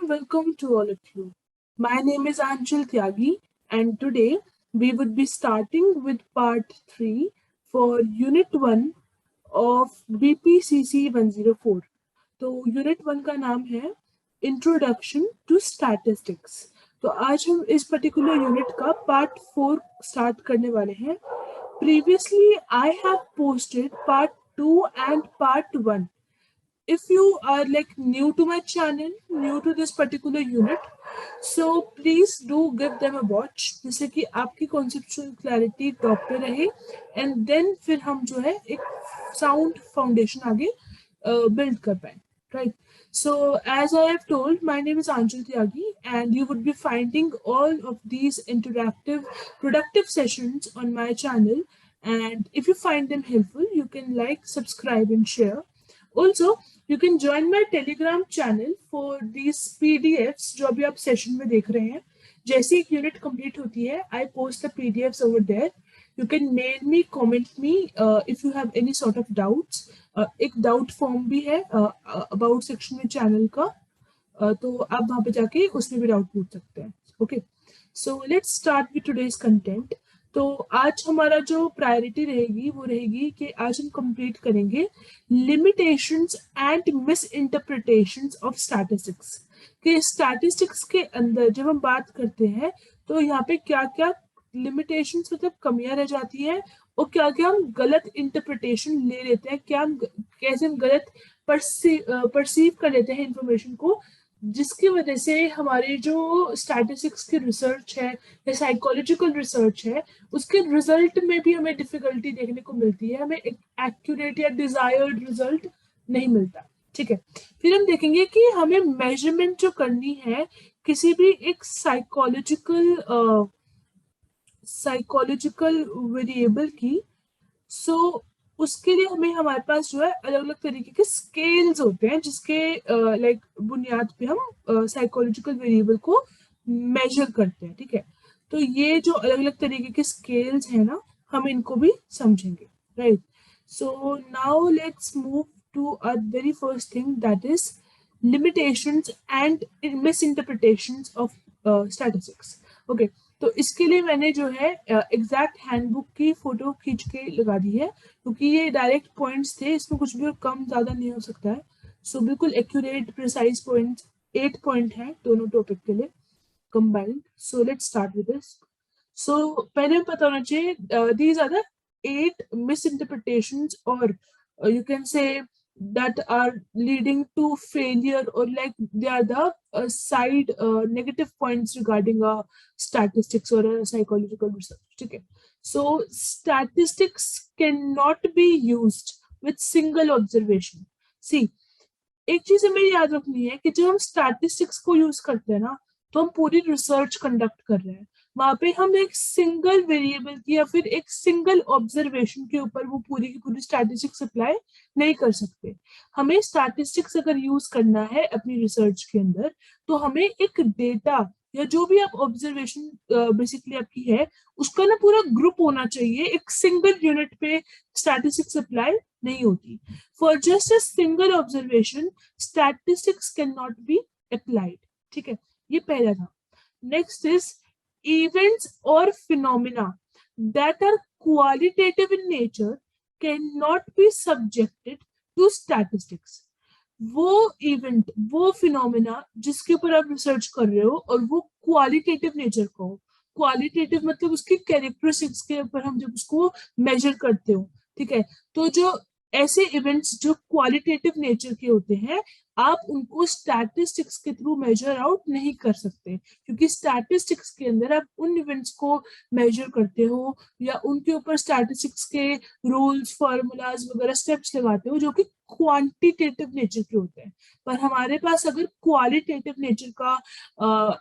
warm welcome to all of you. My name is Anchal Tyagi, and today we would be starting with part 3 for Unit 1 of BPCC 104. तो unit 1 का नाम है introduction to statistics. तो आज हम इस particular unit का part 4 start करने वाले हैं। Previously I have posted part 2 and part 1. If you are like new to my channel, new to this particular unit, so please do give them a watch, जिससे कि आपकी conceptual clarity top पे रहे and then फिर हम जो है एक sound foundation आगे build कर पाए, right? So as I have told, my name is Anjal Tyagi and you would be finding all of these interactive productive sessions on my channel, and if you find them helpful you can like, subscribe and share. Also, you can join my Telegram channel for these PDFs जो अभी आप session में देख रहे हैं। जैसे एक unit complete होती है, I post the PDFs over there. You can mail me, comment me if you have any sort of doubts. एक डाउट फॉर्म भी है अबाउट सेक्शन में चैनल का, तो आप वहाँ पे जाके उसमें भी डाउट पूछ सकते हैं। Okay, so let's start with today's content. तो आज हमारा जो प्रायोरिटी रहेगी वो रहेगी कि आज हम कंप्लीट करेंगे limitations and miss interpretations of statistics. कि स्टैटिस्टिक्स के अंदर जब हम बात करते हैं तो यहाँ पे क्या क्या लिमिटेशंस मतलब कमियां रह जाती हैं और क्या क्या हम गलत इंटरप्रिटेशन ले लेते हैं, क्या हम कैसे हम गलत परसीव कर लेते हैं इंफॉर्मेशन को, जिसकी वजह से हमारी जो स्टैटिस्टिक्स की रिसर्च है या साइकोलॉजिकल रिसर्च है उसके रिजल्ट में भी हमें डिफिकल्टी देखने को मिलती है, हमें एक एक्यूरेट या डिजायर्ड रिजल्ट नहीं मिलता। ठीक है, फिर हम देखेंगे कि हमें मेजरमेंट जो करनी है किसी भी एक साइकोलॉजिकल वेरिएबल की, सो उसके लिए हमारे पास जो है अलग अलग तरीके के स्केल्स होते हैं जिसके लाइक बुनियाद पे हम साइकोलॉजिकल वेरिएबल को मेजर करते हैं। ठीक है, तो ये जो अलग अलग तरीके के स्केल्स हैं ना, हम इनको भी समझेंगे, right? So now let's move to a very first thing, that is limitations and misinterpretations of statistics. Okay, तो इसके लिए मैंने जो है एग्जैक्ट हैंडबुक की फोटो खींच के लगा दी है, क्योंकि ये डायरेक्ट पॉइंट्स थे, इसमें कुछ भी कम ज़्यादा नहीं हो सकता है। सो बिल्कुल एक्यूरेट प्रिसाइज पॉइंट्स 8 पॉइंट हैं दोनों टॉपिक के लिए combined. So let's start with this. So पहले पता होना चाहिए these are the 8 misinterpretations, or you can say that are leading to failure, or like they are the side negative points regarding a statistics or a psychological research. ठीक है, so statistics cannot be used with single observation. See, एक चीज हमें याद रखनी है कि जब हम स्टैटिस्टिक्स को यूज करते हैं ना, तो हम पूरी रिसर्च कंडक्ट कर रहे हैं। वहां पे हम एक सिंगल वेरिएबल की या फिर एक सिंगल ऑब्जर्वेशन के ऊपर वो पूरी की पूरी स्टैटिस्टिक्स अप्लाई नहीं कर सकते। हमें स्टैटिस्टिक्स अगर यूज करना है अपनी रिसर्च के अंदर, तो हमें एक डेटा या जो भी आप ऑब्जर्वेशन बेसिकली आपकी है उसका ना पूरा ग्रुप होना चाहिए। एक सिंगल यूनिट पे स्टैटिस्टिक्स अप्लाई नहीं होती। For just a single observation statistics can not be applied. ठीक है, ये पहला था। Next is events or phenomena that are qualitative in nature cannot be subjected to statistics. वो इवेंट, वो फिनोमेना जिसके ऊपर आप रिसर्च कर रहे हो और वो क्वालिटेटिव नेचर का हो, क्वालिटेटिव मतलब उसकी कैरेक्टरिस्टिक्स के ऊपर हम जब उसको मेजर करते हो, ठीक है, तो जो ऐसे इवेंट्स जो क्वालिटेटिव नेचर के होते हैं आप उनको स्टैटिस्टिक्स के थ्रू मेजर आउट नहीं कर सकते, क्योंकि स्टैटिस्टिक्स के अंदर आप उन इवेंट्स को मेजर करते हो या उनके ऊपर स्टैटिस्टिक्स के रूल्स, फॉर्मूलाज वगैरह स्टेप्स लगाते हो जो कि क्वांटिटेटिव नेचर के होते हैं। पर हमारे पास अगर क्वालिटेटिव नेचर का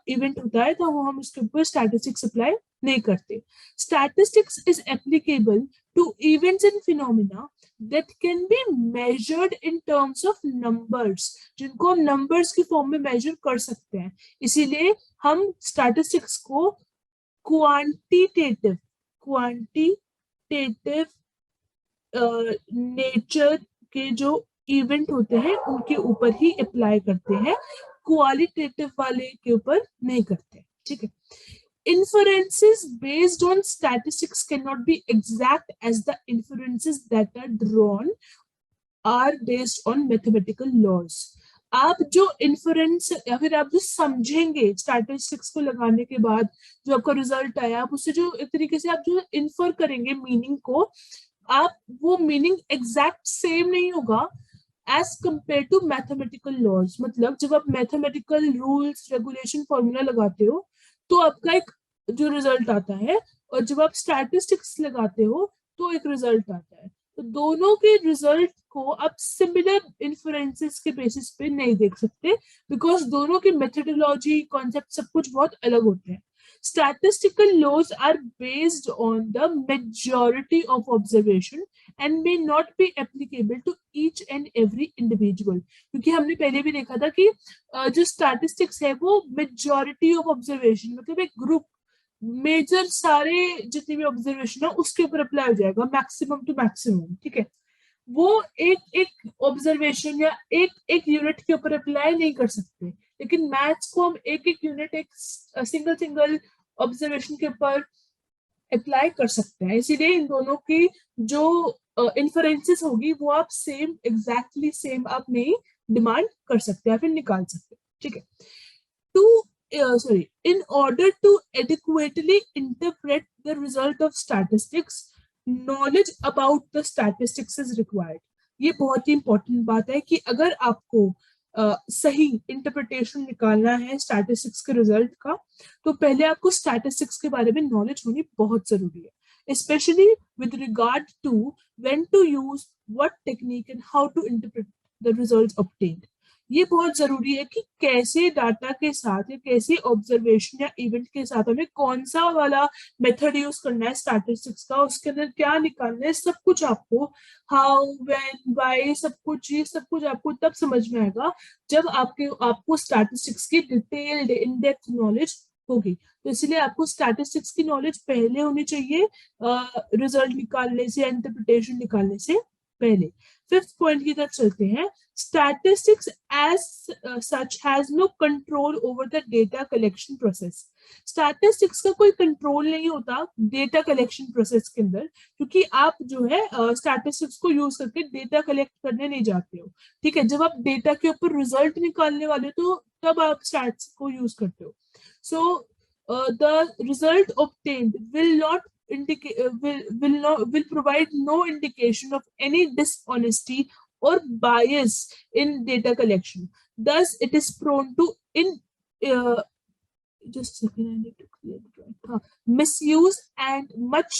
इवेंट होता है तो वो हम उसके ऊपर स्टैटिस्टिक्स अप्लाई नहीं करते। Statistics is applicable to events and phenomena that can be measured in terms of numbers, जिनको हम numbers की फॉर्म में मेजर कर सकते हैं। इसीलिए हम स्टैटिस्टिक्स को क्वांटिटेटिव नेचर के जो इवेंट होते हैं उनके ऊपर ही अप्लाई करते हैं, क्वालिटेटिव वाले के ऊपर नहीं करते, ठीक है। Inferences based on statistics cannot be exact as the inferences that are drawn are based on mathematical laws. आप जो इन्फरेंस या फिर आप जो समझेंगे स्टैटिस्टिक्स को लगाने के बाद जो आपका रिजल्ट आया, आप उससे जो एक तरीके से आप जो इन्फर करेंगे मीनिंग को, आप वो मीनिंग एग्जैक्ट सेम नहीं होगा as compare to mathematical laws. मतलब जब आप मैथमेटिकल रूल्स रेगुलेशन फॉर्मूला लगाते हो तो आपका एक जो रिजल्ट आता है, और जब आप स्टैटिस्टिक्स लगाते हो तो एक रिजल्ट आता है। तो दोनों के रिजल्ट को आप सिमिलर इन्फ्लुएंसेस के बेसिस पे नहीं देख सकते, बिकॉज दोनों की मेथोडोलॉजी कॉन्सेप्ट सब कुछ बहुत अलग होते हैं। Statistical laws are based on the majority of observation and may not be applicable to each and every individual. क्योंकि हमने पहले भी देखा था कि जो statistics है वो majority of observation, मतलब एक ग्रुप मेजर सारे जितने भी ऑब्जर्वेशन है उसके ऊपर अप्लाई हो जाएगा, मैक्सिमम टू मैक्सिमम, ठीक है। वो एक एक ऑब्जर्वेशन या एक एक यूनिट के ऊपर अप्लाई नहीं कर सकते, लेकिन मैथ्स को हम एक एक यूनिट एक सिंगल सिंगल ऑब्जर्वेशन के ऊपर अप्लाई कर सकते हैं। इसीलिए इन दोनों की जो इन्फरेंसेस होगी वो आप सेम एग्जैक्टली सेम आप नहीं डिमांड कर सकते या फिर निकाल सकते, ठीक है। In order to adequately interpret the result of statistics, knowledge about the statistics is required. ये बहुत ही इंपॉर्टेंट बात है कि अगर आपको सही इंटरप्रिटेशन निकालना है स्टैटिस्टिक्स के रिजल्ट का, तो पहले आपको स्टैटिस्टिक्स के बारे में नॉलेज होनी बहुत जरूरी है, specially with regard to when to use what technique and how to interpret the results obtained. ये बहुत जरूरी है कि कैसे डाटा के साथ या कैसे ऑब्जर्वेशन या इवेंट के साथ हमें कौन सा वाला मेथड यूज करना है स्टैटिस्टिक्स का, उसके अंदर क्या निकालना है, सब कुछ आपको हाउ व्हेन व्हाई सब कुछ, ये सब कुछ आपको तब समझ में आएगा जब आपको स्टैटिस्टिक्स की डिटेल्ड इन डेप्थ नॉलेज होगी। तो इसलिए आपको स्टैटिस्टिक्स की नॉलेज पहले होनी चाहिए रिजल्ट निकालने से, इंटरप्रिटेशन निकालने से पहले। फिफ्थ पॉइंट की तरफ चलते हैं। Statistics as such has no control over the data collection process. Statistics का कोई कंट्रोल नहीं होता डेटा कलेक्शन प्रोसेस के अंदर, क्योंकि आप जो है स्टैटिस्टिक्स को यूज करके डेटा कलेक्ट करने नहीं जाते हो, ठीक है। जब आप डेटा के ऊपर रिजल्ट निकालने वाले तो तब आप स्टैट्स को यूज करते हो। सो the result obtained will not indicate will provide no indication of any dishonesty or bias in data collection. Thus, it is prone to just a second, I need to clear the point. Misuse, and much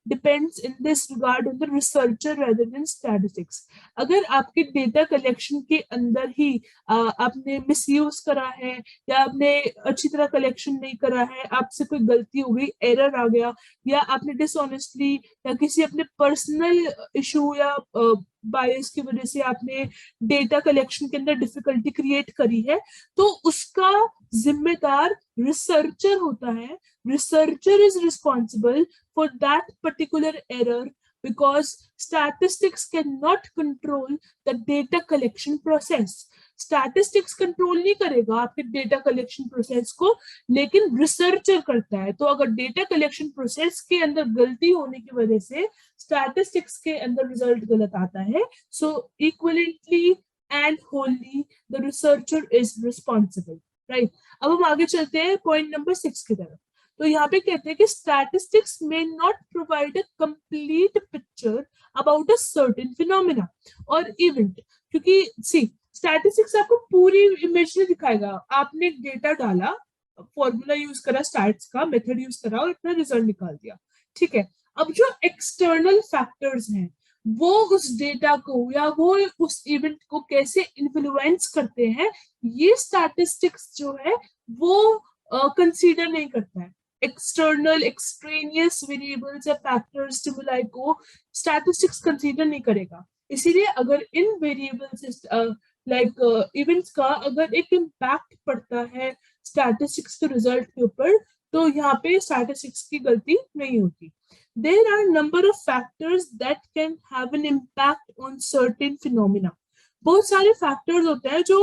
depends in this regard on the researcher rather than statistics. अगर आपके data collection के अंदर ही आपने misuse करा है या आपने अच्छी तरह कलेक्शन नहीं करा है, आपसे कोई गलती हो गई, एरर आ गया, या आपने डिसऑनेस्टली या किसी अपने पर्सनल इशू या बायस की वजह से आपने डेटा कलेक्शन के अंदर डिफिकल्टी क्रिएट करी है, तो उसका जिम्मेदार रिसर्चर होता है। Researcher is responsible for that particular error because statistics cannot control the data collection process. Statistics control नहीं करेगा आपके डेटा कलेक्शन प्रोसेस को, लेकिन रिसर्चर करता है। तो अगर डेटा कलेक्शन प्रोसेस के अंदर गलती होने की वजह से स्टैटिस्टिक्स के अंदर रिजल्ट गलत आता है, so equivalently and wholly the researcher is responsible, right. अब हम आगे चलते हैं पॉइंट नंबर 6 की तरफ। तो यहाँ पे कहते हैं कि स्टैटिस्टिक्स में not provide a complete picture about a certain phenomena और इवेंट, क्योंकि सी स्टैटिस्टिक्स आपको पूरी इमेज नहीं दिखाएगा। आपने डेटा डाला, फॉर्मूला यूज करा, स्टैट्स का मेथड यूज करा और अपना रिजल्ट निकाल दिया, ठीक है। अब जो एक्सटर्नल फैक्टर्स हैं वो उस डेटा को या वो उस इवेंट को कैसे इन्फ्लुएंस करते हैं, ये स्टैटिस्टिक्स जो है वो कंसीडर नहीं करता है। एक्सटर्नल एक्सट्रेनियस वेरिएबल्स या फैक्टर्स स्टिमुलाई को स्टैटिस्टिक्स कंसीडर नहीं करेगा। इसीलिए अगर इन वेरिएबल्स लाइक इवेंट्स का अगर एक इम्पैक्ट पड़ता है स्टैटिस्टिक्स के रिजल्ट के ऊपर, तो यहाँ पे स्टैटिस्टिक्स की गलती नहीं होती। There are a number of factors that can have an impact on certain phenomena. बहुत सारे फैक्टर्स होते हैं जो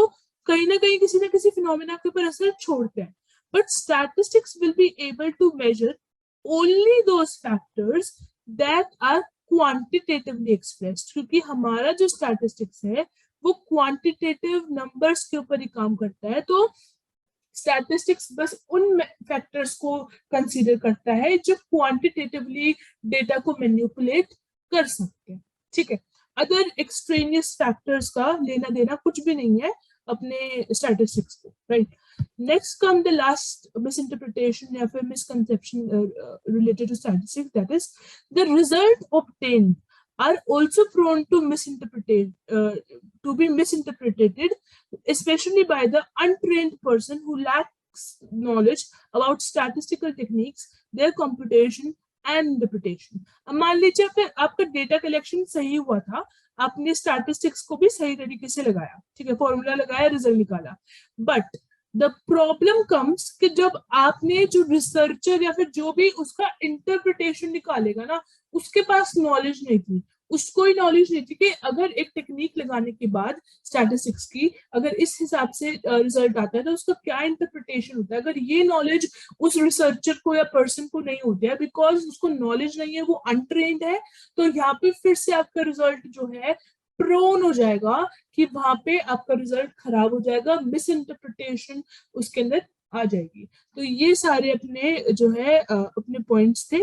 कहीं ना कहीं किसी ना किसी फिनोमेना के ऊपर असर छोड़ते हैं. But statistics will be able to measure only those factors that are quantitatively expressed, क्योंकि हमारा जो स्टैटिस्टिक्स है वो क्वांटिटेटिव नंबर्स के ऊपर ही काम करता है. तो स्टैटिस्टिक्स बस उन फैक्टर्स को कंसीडर करता है जो क्वांटिटेटिवली डेटा को मैनिपुलेट कर सकते हैं. ठीक है, अदर एक्सट्रेनियस फैक्टर्स का लेना देना कुछ भी नहीं है अपने स्टैटिस्टिक्स को, right. Next come the last misinterpretation या फिर misconception related to statistics, that is the result obtained are also prone to be misinterpreted, especially by the untrained person who lacks knowledge about statistical techniques, their computation and interpretation. अब मान लीजिए अगर आपका data collection सही हुआ था, आपने statistics को भी सही तरीके से लगाया, ठीक है, फॉर्मूला लगाया, रिजल्ट निकाला, बट द प्रॉब्लम कम्स कि जब आपने जो रिसर्चर या फिर जो भी उसका इंटरप्रिटेशन निकालेगा ना, उसके पास नॉलेज नहीं थी, उसको ही नॉलेज नहीं थी कि अगर एक टेक्निक लगाने के बाद स्टैटिस्टिक्स की अगर इस हिसाब से रिजल्ट आता है तो उसका क्या इंटरप्रिटेशन होता है. अगर ये नॉलेज उस रिसर्चर को या पर्सन को नहीं होती है, बिकॉज उसको नॉलेज नहीं है, वो अनट्रेन्ड है, तो यहाँ पे फिर से आपका रिजल्ट जो है प्रोन हो जाएगा कि वहां पे आपका रिजल्ट खराब हो जाएगा, मिस इंटरप्रिटेशन उसके अंदर आ जाएगी. तो ये सारे अपने जो है अपने पॉइंट्स थे.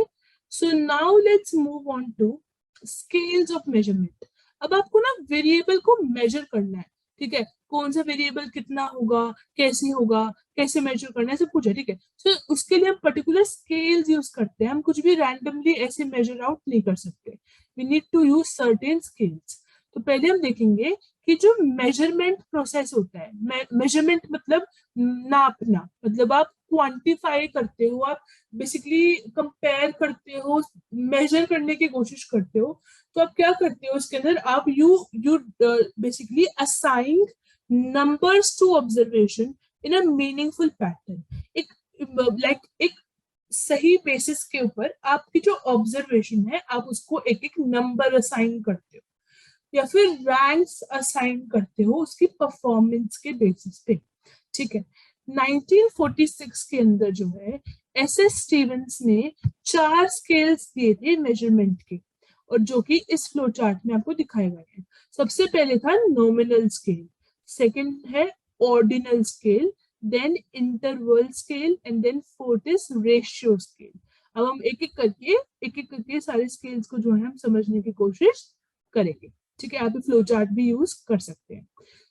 So now let's move on to scales of measurement. अब आपको ना वेरिएबल को मेजर करना है, ठीक है, कौन सा वेरिएबल कितना होगा, कैसे होगा, कैसे मेजर करना है, सब कुछ है, ठीक है. सो उसके लिए हम पर्टिकुलर स्केल्स यूज करते हैं, हम कुछ भी रैंडमली ऐसे मेजर आउट नहीं कर सकते. We need to use certain scales. तो पहले हम देखेंगे कि जो मेजरमेंट प्रोसेस होता है, मेजरमेंट मतलब नापना, मतलब आप क्वांटिफाई करते हो, आप बेसिकली कंपेयर करते हो, मेजर करने की कोशिश करते हो. तो आप क्या करते हो उसके अंदर, आप you basically assign numbers to observation in a meaningful pattern. एक लाइक एक सही बेसिस के ऊपर आपकी जो ऑब्जर्वेशन है आप उसको एक एक नंबर असाइन करते हो या फिर रैंक्स असाइन करते हो उसकी परफॉर्मेंस के बेसिस पे. ठीक है, 1946 के अंदर जो है एस स्टीवेंस ने 4 स्केल्स दिए थे मेजरमेंट के, और जो कि इस फ्लो चार्ट में आपको दिखाए गए हैं. सबसे पहले था नॉमिनल स्केल, सेकंड है ordinal scale, then interval scale and then fourth is ratio scale. अब हम एक एक करके सारे स्केल्स को जो है हम समझने की कोशिश करेंगे. ठीक है, आप फ्लो चार्ट भी यूज कर सकते हैं.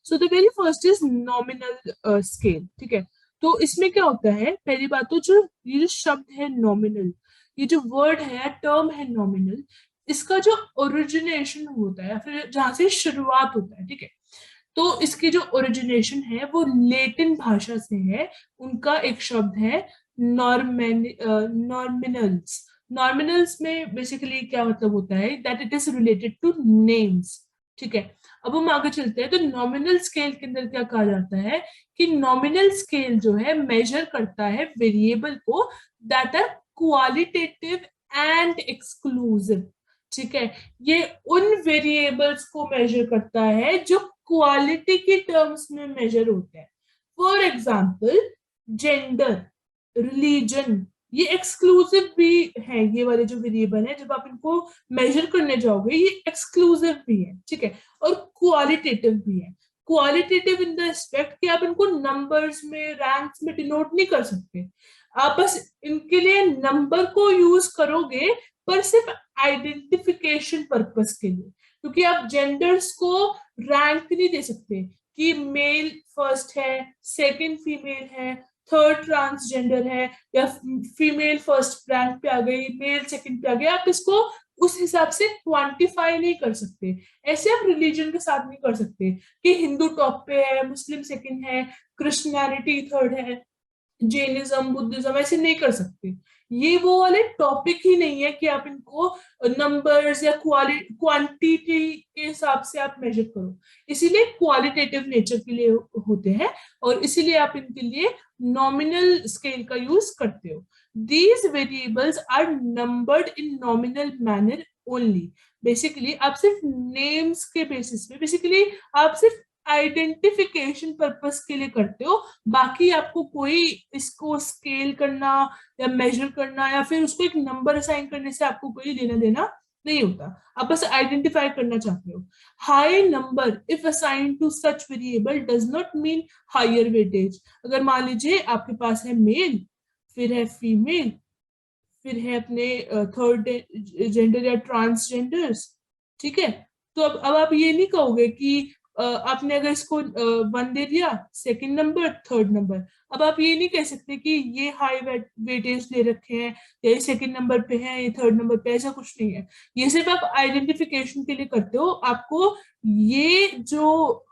So the very first is nominal scale. ठीक है, तो इसमें क्या होता है, पहली बात तो जो ये जो शब्द है नॉमिनल, ये जो वर्ड है, टर्म है नॉमिनल, इसका जो ओरिजिनेशन होता है फिर जहां से शुरुआत होता है, ठीक है, तो इसकी जो ओरिजिनेशन है वो लेटिन भाषा से है. उनका एक शब्द है नॉर्मिनल्स. नॉर्मिनल्स में बेसिकली क्या मतलब होता है, that it is related two names. ठीक है, अब हम आगे चलते हैं. तो नॉमिनल स्केल के अंदर क्या कहा जाता है कि नॉमिनल स्केल जो है मेजर करता है वेरिएबल को that are qualitative and exclusive. ठीक है, ये उन वेरिएबल्स को मेजर करता है जो क्वालिटी के टर्म्स में मेजर होते हैं. फॉर एग्जाम्पल जेंडर, रिलीजन, ये एक्सक्लूसिव भी है. ये वाले जो वेरिएबल है जब आप इनको मेजर करने जाओगे ये एक्सक्लूसिव भी है. ठीक है, और क्वालिटेटिव भी है. क्वालिटेटिव इन द एस्पेक्ट कि आप इनको नंबर्स में, रैंक्स में डिनोट नहीं कर सकते, आप बस इनके लिए नंबर को यूज करोगे पर सिर्फ आइडेंटिफिकेशन पर्पस के लिए, क्योंकि आप जेंडर्स को रैंक नहीं दे सकते कि मेल फर्स्ट है, सेकंड फीमेल है, थर्ड ट्रांसजेंडर है, या फीमेल फर्स्ट रैंक पे आ गई, मेल सेकंड पे आ गई. आप इसको उस हिसाब से क्वांटिफाई नहीं कर सकते. ऐसे आप रिलीजन के साथ नहीं कर सकते कि हिंदू टॉप पे है, मुस्लिम सेकंड है, क्रिश्चियनिटी थर्ड है, जैनिज्म, बुद्धिज्म, ऐसे नहीं कर सकते. ये वो वाले टॉपिक ही नहीं है कि आप इनको नंबर्स या क्वांटिटी के हिसाब से आप मेजर करो. इसीलिए क्वालिटेटिव नेचर के लिए होते हैं और इसीलिए आप इनके लिए नॉमिनल स्केल का यूज करते हो. These variables are numbered in nominal manner only. Basically आप सिर्फ नेम्स के बेसिस पे, बेसिकली आप सिर्फ आइडेंटिफिकेशन पर्पस के लिए करते हो, बाकी आपको कोई इसको स्केल करना या मेजर करना या फिर उसको एक नंबर असाइन करने से आपको कोई लेना देना नहीं होता, आप बस आइडेंटिफाई करना चाहते हो। High number if assign to such variable does not mean higher weightage. अगर मान लीजिए आपके पास है मेल, फिर है फीमेल, फिर है अपने थर्ड जेंडर या ट्रांसजेंडर्स, ठीक है। तो अब आप ये नहीं कहोगे कि आपने अगर इसको 1 दे दिया, सेकंड नंबर, थर्ड नंबर, अब आप ये नहीं कह सकते कि ये हाई वेटेज दे रखे हैं, या ये सेकंड नंबर पे है, ये थर्ड नंबर पे, ऐसा कुछ नहीं है। ये सिर्फ आप आइडेंटिफिकेशन के लिए करते हो। आपको ये जो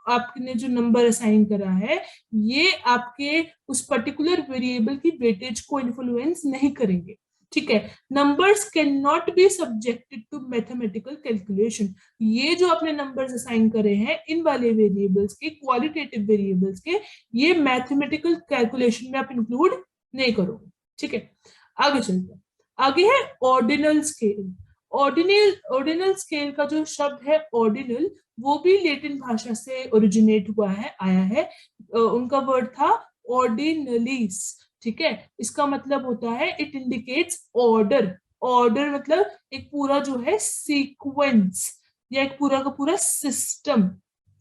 आपने जो नंबर असाइन करा है, ये आपके उस पर्टिकुलर वेरिएबल की वेटेज को इन्फ्लुएंस नहीं करेंगे, ठीक है। Numbers can not be subjected to mathematical calculation. ये जो आपने नंबर्स असाइन करे हैं इन वाले वेरिएबल्स के, क्वालिटेटिव वेरिएबल्स के, ये मैथमेटिकल कैलकुलेशन में आप इंक्लूड नहीं करोगे, ठीक है। आगे चलते हैं। आगे है ऑर्डिनल स्केल। ऑर्डिनल स्केल का जो शब्द है ऑर्डिनल, वो भी लैटिन भाषा से ओरिजिनेट हुआ है, आया है। उनका वर्ड था ऑर्डिनलिस, ठीक है। इसका मतलब होता है इट इंडिकेट्स ऑर्डर। ऑर्डर मतलब एक पूरा जो है सीक्वेंस या एक पूरा का पूरा सिस्टम,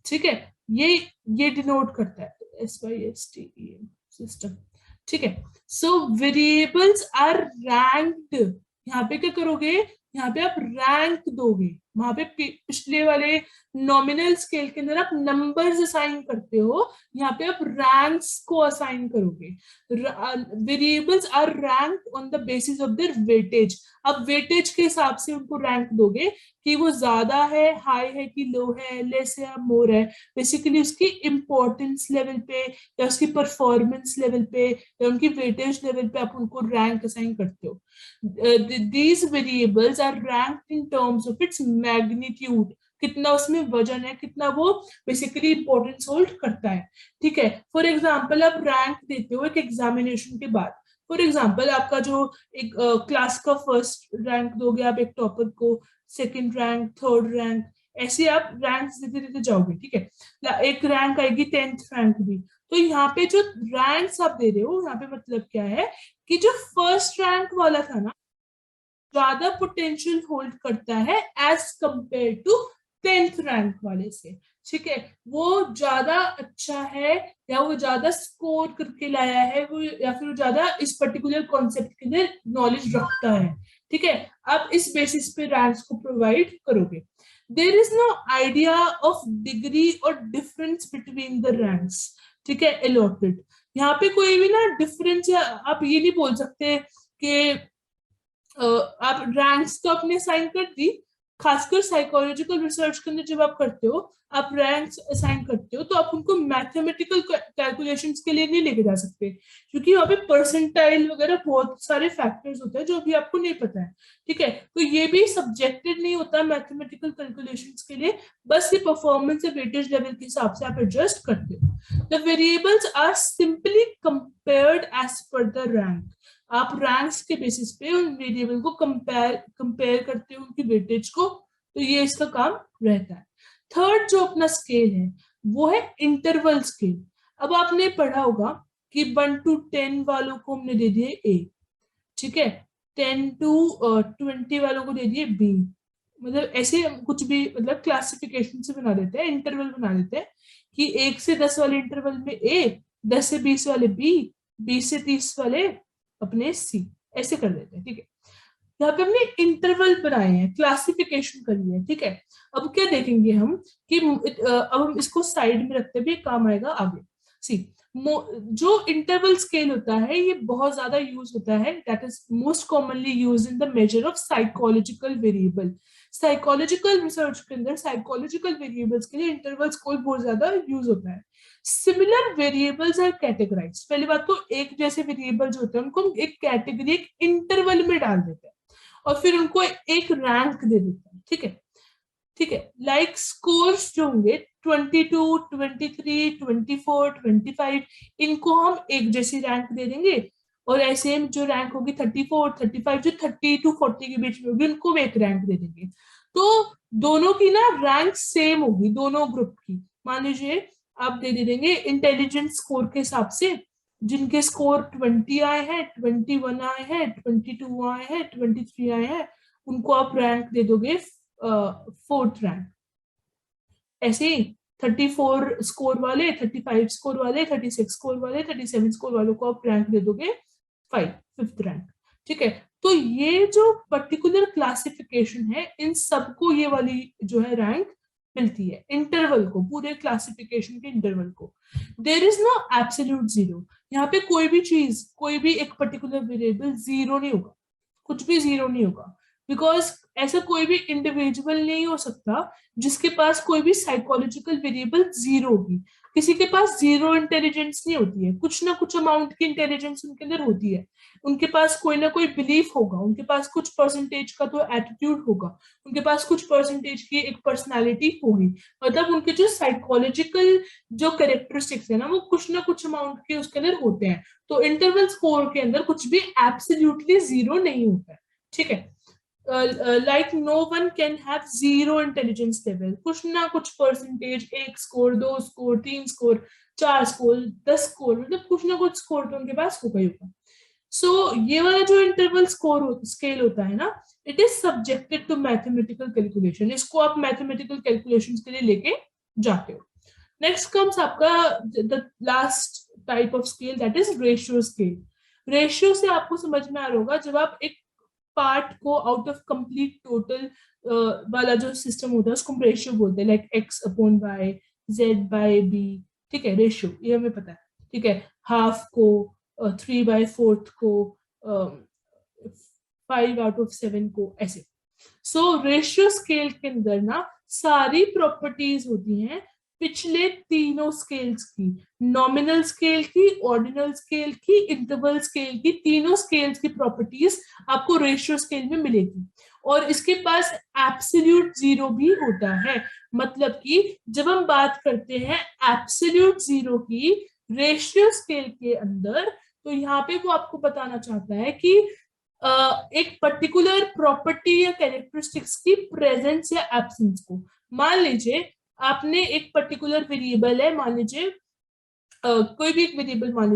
ठीक है। ये डिनोट करता है SYSTEM, सिस्टम, ठीक है। सो वेरिएबल्स आर रैंक्ड। यहाँ पे क्या करोगे, यहाँ पे आप रैंक दोगे। वहां पे पिछले वाले नॉमिनल स्केल के अंदर आप नंबर्स असाइन करते हो, यहाँ पे आप रैंक्स को असाइन करोगे। Variables are ranked on the basis of their weightage. अब वेटेज के हिसाब से उनको रैंक दोगे कि वो ज्यादा है, हाई है कि लो है, लेस है या मोर है। बेसिकली उसकी इंपॉर्टेंस लेवल पे या उसकी परफॉर्मेंस लेवल पे या उनकी वेटेज लेवल पे आप उनको रैंक असाइन करते हो। these variables are ranked in terms of its magnitude, कितना उसमें वजन है, कितना वो बेसिकली इंपॉर्टेंस होल्ड करता है, ठीक है। फॉर एग्जांपल आप रैंक देते हो एक एग्जामिनेशन के बाद। फॉर एग्जांपल आपका जो एक क्लास का फर्स्ट रैंक दोगे आप एक टॉपर को, सेकंड रैंक, थर्ड रैंक, ऐसे आप रैंक देते देते जाओगे, ठीक है। एक रैंक आएगी 10th रैंक भी। तो यहाँ पे जो रैंक्स आप दे रहे हो, यहाँ पे मतलब क्या है कि जो फर्स्ट रैंक वाला था ना, ज्यादा पोटेंशियल होल्ड करता है as compare to 10th rank वाले से, ठीक है। वो ज्यादा अच्छा है या वो ज्यादा स्कोर करके लाया है, वो या फिर वो ज्यादा इस पर्टिकुलर कॉन्सेप्ट के लिए नॉलेज रखता है, ठीक है। आप इस बेसिस पे रैंक्स को प्रोवाइड करोगे। There is no idea of degree और डिफरेंस बिटवीन द रैंक्स, ठीक है, अलॉटेड। यहाँ पे कोई भी ना डिफरेंस, या आप ये नहीं बोल सकते कि आप रैंक्स तो अपने असाइन कर दी। खासकर साइकोलॉजिकल रिसर्च के अंदर जब आप करते हो, आप रैंक्स असाइन करते हो, तो आप उनको मैथमेटिकल कैलकुलेशंस के लिए नहीं लेके जा सकते, क्योंकि वहां पे परसेंटाइल वगैरह बहुत सारे फैक्टर्स होते हैं जो अभी आपको नहीं पता है, ठीक है। तो ये भी सब्जेक्टेड नहीं होता मैथमेटिकल कैलकुलेशंस के लिए, बस ये परफॉर्मेंस या वेटेज लेवल के हिसाब से आप एडजस्ट करते हो। The variables are simply compared as per the rank. आप रैंक्स के बेसिस पे उन वेरिएबल को कंपेयर करते हो, उनकी वेटेज को, तो ये इसका काम रहता है। थर्ड जो अपना स्केल है वो है इंटरवल स्केल। अब आपने पढ़ा होगा कि 1 to 10 वालों को हमने दे दिए A, ठीक है। 10 to 20 वालों को दे दिए B। मतलब ऐसे कुछ भी, मतलब क्लासिफिकेशन से बना देते हैं, इंटरवल बना देते हैं कि 1 से 10 वाले इंटरवल में A, 10 से 20 वाले B, 20 से 30 वाले अपने C, ऐसे कर देते हैं, ठीक है। यहाँ पे हमने इंटरवल बनाए हैं, क्लासिफिकेशन करी है, ठीक है। अब क्या देखेंगे हम कि अब हम इसको साइड में रखते हुए काम आएगा आगे। सी, जो इंटरवल स्केल होता है ये बहुत ज्यादा यूज होता है, that is most commonly use in the measure of psychological variable. Psychological research के अंदर साइकोलॉजिकल वेरिएबल्स के लिए इंटरवल स्केल बहुत ज्यादा यूज होता है। Similar variables are categorized. पहली बात तो एक जैसे वेरिएबल जो होते हैं उनको हम एक कैटेगरी, एक इंटरवल में डाल देते हैं और फिर उनको एक रैंक दे देते हैं, ठीक है, ठीक है। लाइक स्कोर्स जो होंगे 22, 23, 24, 25, इनको हम एक जैसी रैंक दे देंगे, और ऐसे जो रैंक होगी 34, 35, जो 30 to 40 के बीच में होगी उनको एक रैंक दे देंगे। तो दोनों की ना रैंक सेम होगी, दोनों ग्रुप की। मान लीजिए आप दे देंगे इंटेलिजेंस स्कोर के हिसाब से, जिनके स्कोर 20 आए हैं, 21 आए हैं, 22 आए हैं, 23 आए हैं, उनको आप रैंक दे दोगे 4th रैंक। ऐसे ही 34 स्कोर वाले, 35 स्कोर वाले, 36 स्कोर वाले, 37 स्कोर वालों को आप रैंक दे दोगे 5th रैंक। ठीक है, तो ये जो पर्टिकुलर क्लासिफिकेशन है, इन सबको ये वाली जो है रैंक मिलती है, इंटरवल को, पूरे क्लासिफिकेशन के इंटरवल को। There is no absolute zero, यहाँ पे कोई भी चीज, कोई भी एक पर्टिकुलर वेरिएबल जीरो नहीं होगा, कुछ भी जीरो नहीं होगा, बिकॉज ऐसा कोई भी इंडिविजुअल नहीं हो सकता जिसके पास कोई भी साइकोलॉजिकल वेरिएबल जीरो होगी। किसी के पास जीरो इंटेलिजेंस नहीं होती है, कुछ ना कुछ अमाउंट की इंटेलिजेंस उनके अंदर होती है, उनके पास कोई ना कोई बिलीफ होगा, उनके पास कुछ परसेंटेज का तो एटीट्यूड होगा, उनके पास कुछ परसेंटेज की एक पर्सनालिटी होगी, मतलब उनके जो साइकोलॉजिकल जो कैरेक्टरिस्टिक्स है ना, वो कुछ ना कुछ अमाउंट के उसके अंदर होते हैं। तो इंटरवल स्कोर के अंदर कुछ भी एब्सोल्युटली जीरो नहीं होता है। ठीक है, like no one can have zero intelligence level, कुछ ना कुछ percentage, 1 score, 2 score, 3 score, 4 score, 10 score, मतलब कुछ ना कुछ स्कोर तो उनके पास होगा ही होगा। सो ये वाला जो इंटरवल स्कोर स्केल होता है ना, it is subjected to mathematical calculation, इसको आप मैथमेटिकल कैलकुलेशंस के लिए लेके जाते हो। नेक्स्ट कम्स आपका the last type of scale, that is ratio scale. Ratio से आपको समझ में आ रहा होगा, जब आप एक पार्ट को आउट ऑफ कंप्लीट टोटल वाला जो सिस्टम होता है उसको हम रेशियो बोलते हैं, लाइक x/y, z/b। ठीक है, रेशियो ये हमें पता है। ठीक है, हाफ को 3/4 को 5/7 को, ऐसे। सो रेशियो स्केल के अंदर ना सारी प्रॉपर्टीज होती हैं पिछले तीनों स्केल्स की, नॉमिनल स्केल की, ऑर्डिनल स्केल की, इंटरवल स्केल की, तीनों स्केल्स की प्रॉपर्टीज आपको रेशियो स्केल में मिलेगी। और इसके पास एब्सोल्यूट जीरो भी होता है, मतलब कि जब हम बात करते हैं एब्सोल्यूट जीरो की रेशियो स्केल के अंदर, तो यहाँ पे वो आपको बताना चाहता है कि एक पर्टिकुलर प्रॉपर्टी या कैरेक्टरिस्टिक्स की प्रेजेंस या एब्सेंस को। मान लीजिए आपने एक पर्टिकुलर वेरिएबल है, मान लीजिए कोई भी एक वेरिएबल, मान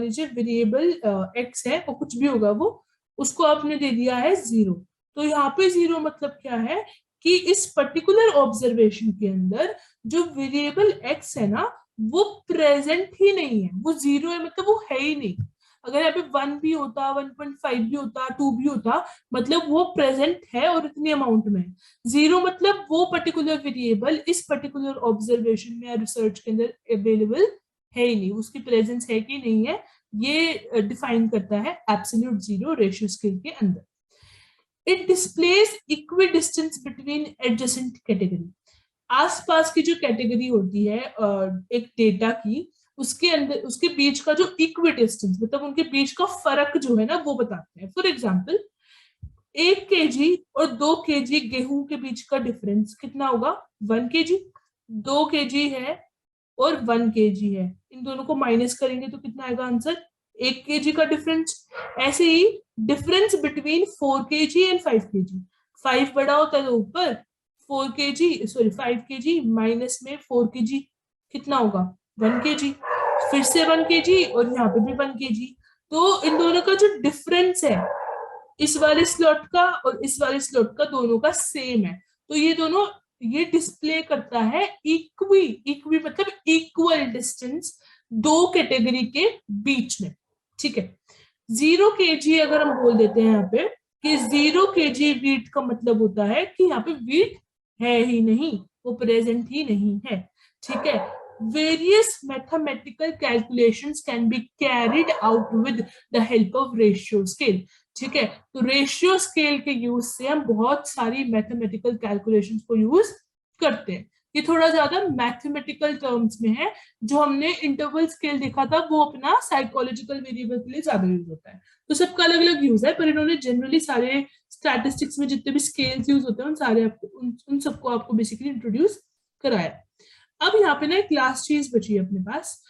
लीजिए वेरिएबल एक्स है, और कुछ भी होगा वो, उसको आपने दे दिया है जीरो। तो यहाँ पे जीरो मतलब क्या है कि इस पर्टिकुलर ऑब्जर्वेशन के अंदर जो वेरिएबल एक्स है ना, वो प्रेजेंट ही नहीं है, वो जीरो है, मतलब वो है ही नहीं। अगर यहाँ पे 1 भी होता, 1.5 भी होता, 2 भी होता, मतलब वो प्रेजेंट है और इतनी अमाउंट में। जीरो मतलब वो पर्टिकुलर वेरिएबल इस पर्टिकुलर ऑब्जर्वेशन में या रिसर्च के अंदर अवेलेबल है ही नहीं, उसकी प्रेजेंस है कि नहीं है, ये डिफाइन करता है एब्सोल्यूट जीरो रेशियो स्केल के अंदर। It displace equi distance between adjacent category. आसपास की जो कैटेगरी होती है एक डेटा की, उसके अंदर उसके बीच का जो इक्वी डिस्टेंस, मतलब उनके बीच का फर्क जो है ना, वो बताते हैं। फॉर एग्जाम्पल 1 kg और 2 kg गेहूं के बीच का डिफरेंस कितना होगा, 1 kg। 2 kg है और 1 kg है, इन दोनों को माइनस करेंगे तो कितना आएगा आंसर, 1 kg का डिफरेंस। ऐसे ही difference between 4 kg and 5 kg, 5 बड़ा होता है ऊपर, 4 kg सॉरी 5 kg माइनस में 4 kg कितना होगा, 1 kg। फिर से 1 kg और यहाँ पे भी 1 kg। तो इन दोनों का जो डिफरेंस है, इस वाले स्लॉट का और इस वाले स्लॉट का, दोनों का सेम है। तो ये दोनों, ये डिस्प्ले करता है इक्वी मतलब इक्वल डिस्टेंस दो कैटेगरी के बीच में। ठीक है, 0 kg अगर हम बोल देते हैं यहाँ पे कि 0 kg वीट का मतलब होता है कि यहाँ पे वीट है ही नहीं, वो प्रेजेंट ही नहीं है। ठीक है, various mathematical calculations can be carried out with the help of ratio scale। ठीक है, तो रेशियो स्केल के यूज से हम बहुत सारी मैथमेटिकल कैलकुलेशंस को यूज करते हैं। ये थोड़ा ज्यादा मैथमेटिकल टर्म्स में है, जो हमने इंटरवल स्केल देखा था वो अपना साइकोलॉजिकल वेरिएबल के लिए ज्यादा यूज होता है। तो सबका अलग अलग यूज है, पर इन्होंने जनरली सारे स्टैटिस्टिक्स में जितने भी स्केल्स यूज होते हैं उन सारे आपको उन सबको आपको बेसिकली इंट्रोड्यूस कराया। अब यहाँ पे ना एक लास्ट चीज बची है अपने पास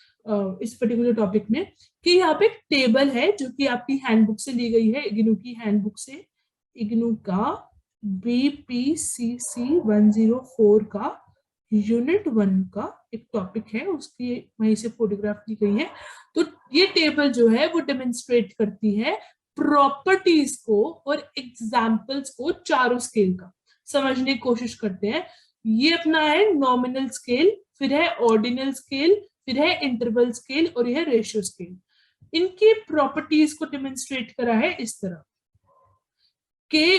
इस पर्टिकुलर टॉपिक में, कि यहाँ पे एक टेबल है जो कि आपकी हैंडबुक से ली गई है, इग्नू की हैंडबुक से, इग्नू का BPCC 104 का यूनिट 1 का एक टॉपिक है, उसकी वहीं से फोटोग्राफ ली गई है। तो ये टेबल जो है वो डेमोन्स्ट्रेट करती है प्रॉपर्टीज को और एग्जाम्पल्स को चारों स्केल का समझने की कोशिश करते हैं। ये अपना है नॉमिनल स्केल, फिर है ऑर्डिनल स्केल, फिर है इंटरवल स्केल और यह रेशियो स्केल। इनकी प्रॉपर्टीज को डेमोन्स्ट्रेट करा है इस तरह के,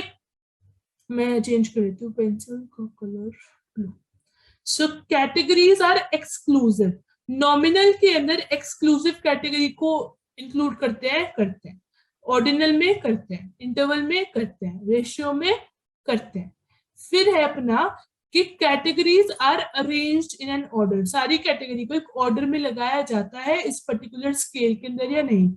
मैं चेंज कर देती हूँ पेंसिल का colour blue. So categories are exclusive, nominal के अंदर एक्सक्लूसिव कैटेगरी को इंक्लूड करते हैं, ऑर्डिनल में करते हैं, इंटरवल में करते हैं, रेशियो में करते हैं। फिर है अपना कि categories are arranged in an order, सारी कैटेगरी को एक ऑर्डर में लगाया जाता है इस पर्टिकुलर स्केल के अंदर या नहीं।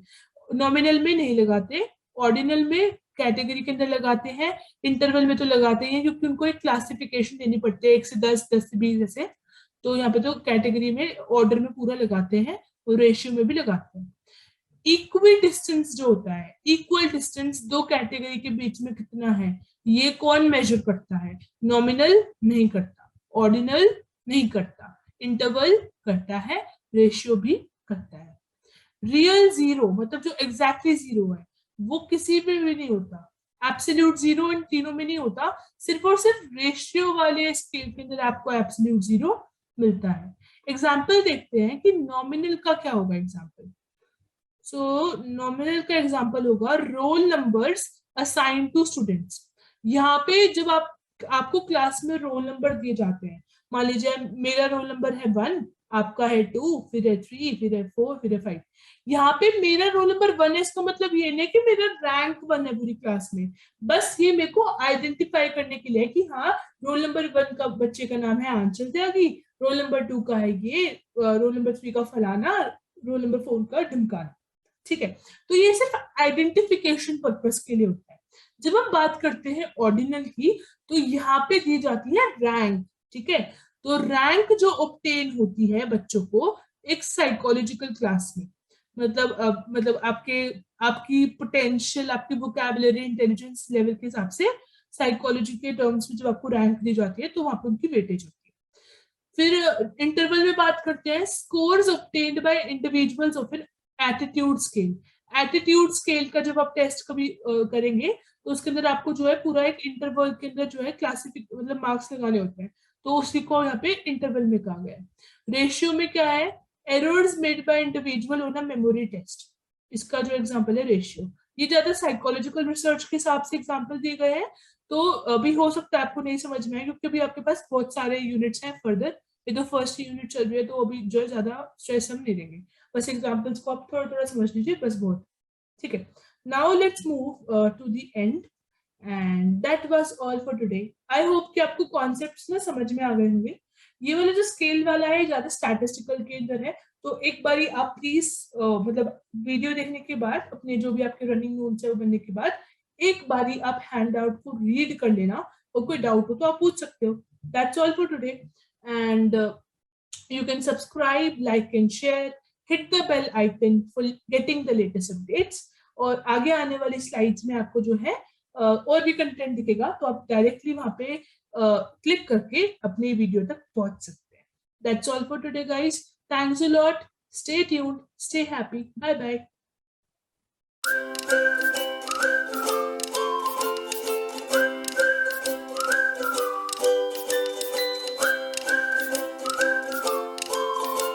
नॉमिनल में नहीं लगाते, ऑर्डिनल में कैटेगरी के अंदर लगाते हैं, इंटरवल में तो लगाते हैं क्योंकि उनको एक क्लासिफिकेशन देनी पड़ती है 1 से 10, 10 से 20 ऐसे। तो यहाँ पे तो कैटेगरी में ऑर्डर में पूरा लगाते हैं और रेशियो में भी लगाते हैं। इक्वल डिस्टेंस जो होता है, इक्वल डिस्टेंस दो कैटेगरी के बीच में कितना है, ये कौन मेजर करता है? नॉमिनल नहीं करता, ऑर्डिनल नहीं करता, इंटरवल करता है, रेशियो भी करता है। रियल जीरो मतलब जो एग्जैक्टली जीरो है वो किसी में भी नहीं होता, एब्सोल्यूट जीरो इन तीनों में नहीं होता, सिर्फ और सिर्फ रेशियो वाले स्केल के अंदर आपको एब्सोल्यूट जीरो मिलता है। एग्जाम्पल देखते हैं कि नॉमिनल का क्या होगा एग्जाम्पल। सो नॉमिनल का एग्जाम्पल होगा roll numbers assign to students. यहाँ पे जब आपको क्लास में रोल नंबर दिए जाते हैं, मान लीजिए मेरा रोल नंबर है 1, आपका है 2, फिर है 3, फिर है 4, फिर है 5। यहाँ पे मेरा रोल नंबर 1 है, इसका मतलब ये नहीं कि मेरा रैंक 1 है पूरी क्लास में, बस ये मेरे को आइडेंटिफाई करने के लिए कि हाँ रोल नंबर 1 का बच्चे का नाम है आंचल त्यागी, रोल नंबर 2 का है ये, रोल नंबर 3 का फलाना, रोल नंबर 4 का ढिमकाना। ठीक है, तो ये सिर्फ आइडेंटिफिकेशन पर्पस के लिए होता है। जब हम बात करते हैं ऑर्डिनल की, तो यहाँ पे दी जाती है रैंक। ठीक है, तो रैंक जो ऑब्टेन होती है बच्चों को एक साइकोलॉजिकल क्लास में, मतलब आपकी पोटेंशियल, आपकी वोकैबुलरी, इंटेलिजेंस लेवल के हिसाब से साइकोलॉजी के टर्म्स में जब आपको रैंक दी जाती है तो वहां पर उनकी वेटेज होती है। फिर इंटरवल में बात करते हैं scores obtained by individuals of an attitude scale. Attitude scale का जब आप टेस्ट कभी करेंगे तो उसके अंदर आपको जो है पूरा एक इंटरवल के अंदर जो है क्लासिफिक मतलब मार्क्स लगाने होते हैं, तो उसी को यहाँ पे इंटरवल में कहा गया है। रेशियो में क्या है, errors made by individual on a memory test, इसका जो एग्जांपल है रेशियो। ये ज्यादा साइकोलॉजिकल रिसर्च के हिसाब से एग्जांपल दिए गए हैं, तो अभी हो सकता है आपको नहीं समझ में आए क्योंकि अभी आपके पास बहुत सारे यूनिट्स हैं फर्दर, ये तो फर्स्ट यूनिट चल रही है, तो अभी जो है ज्यादा स्ट्रेस हम नहीं देंगे, बस एग्जांपल्स को आप थोड़ा थोड़ा समझ लीजिए बस, बहुत ठीक है। Now let's move to the end and that was all for today. I hope कि आपको कॉन्सेप्ट्स ना समझ में आ गए होंगे। ये वाला जो स्केल वाला है ज्यादा स्टैटिस्टिकल के अंदर है, तो एक बारी आप प्लीज मतलब वीडियो देखने के बाद अपने जो भी आपके रनिंग नोट्स है वो बनने के बाद एक बारी आप हैंड आउट को रीड कर लेना, और कोई डाउट हो तो आप पूछ सकते हो। That's all for today and you can subscribe, like and share, hit the bell icon for getting the latest updates। और आगे आने वाली स्लाइड्स में आपको जो है और भी कंटेंट दिखेगा, तो आप डायरेक्टली वहां पे क्लिक करके अपने वीडियो तक पहुंच सकते हैं। That's all for today guys, thanks a lot, stay tuned, stay happy, bye bye।